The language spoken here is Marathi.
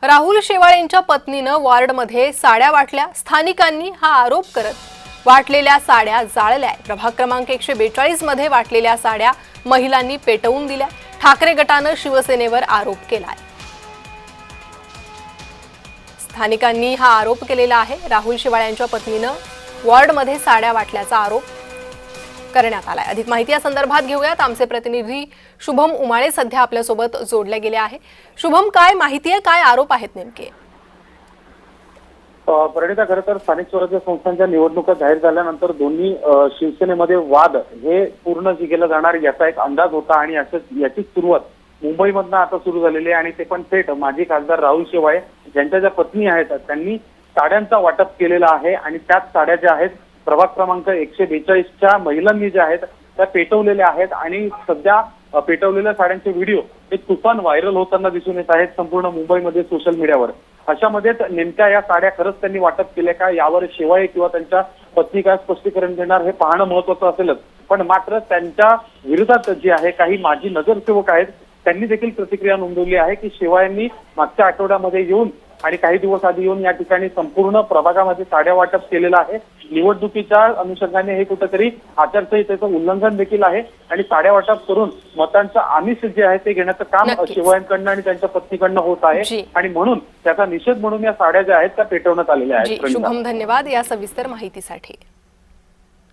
राहुल शेवाळेंच्या पत्नीनं वॉर्डमध्ये साड्या वाटल्या। स्थानिकांनी हा आरोप करत वाटलेल्या साड्या जाळल्या। प्रभाग क्रमांक 142 मध्ये वाटलेल्या साड्या महिलांनी पेटवून दिल्या। ठाकरे गटानं शिवसेनेवर आरोप केलाय। स्थानिकांनी हा आरोप केलेला आहे। राहुल शेवाळेंच्या पत्नीनं वॉर्डमध्ये साड्या वाटल्याचा आरोप करण्यात आलाय। अधिक माहिती या संदर्भात घेऊयात। आमचे प्रतिनिधी शुभम उमाळे सध्या आपल्या सोबत जोडले गेले आहे। शुभम, काय माहिती आहे, काय आरोप आहेत नेमके? परिणिता, खरं तर स्थानिक स्वराज्य संस्थांच्या निवडणुका जाहीर झाल्यानंतर दोन्ही शिवसेनेमध्ये वाद हे पूर्ण जिंकला जाणार याचा एक अंदाज होता आणि याची सुरुवात मुंबईमधनं आता सुरू झालेली आहे आणि ते पण थेट माजी खासदार राहुल शेवाळे ज्यांच्या ज्या पत्नी आहेत त्यांनी साड्यांचा वाटप केलेला आहे आणि त्याच साड्या ज्या आहेत प्रभाग क्रमांक 142च्या महिलांनी ज्या आहेत त्या पेटवलेल्या आहेत आणि सध्या पेटवलेल्या साड्यांचे व्हिडिओ हे तुफान व्हायरल होताना दिसून येत आहेत संपूर्ण मुंबईमध्ये सोशल मीडियावर। अशामध्येच नेमक्या या साड्या खरंच त्यांनी वाटप केल्या का यावर शेवाळे किंवा त्यांच्या पत्नी काय स्पष्टीकरण देणार हे पाहणं महत्त्वाचं असेलच, पण मात्र त्यांच्या विरोधात जे आहे काही माजी नगरसेवक आहेत त्यांनी देखील प्रतिक्रिया नोंदवली आहे की शेवाळ्यांनी मागच्या आठवड्यामध्ये येऊन आणि काही दिवस आधी येऊन या ठिकाणी संपूर्ण प्रभागामध्ये साड्या वाटप केलेलं आहे। निवडणुकीच्या अनुषंगाने हे कुठेतरी आचारसंहितेचं उल्लंघन देखील आहे आणि साड्या वाटप करून मतांचं आमिष जे आहे ते घेण्याचं काम शेवाळ्यांकडनं आणि त्यांच्या पत्नीकडनं होत आहे आणि म्हणून त्याचा निषेध म्हणून या साड्या ज्या आहेत त्या पेटवण्यात आलेल्या आहेत। शुभम, धन्यवाद या सविस्तर माहितीसाठी।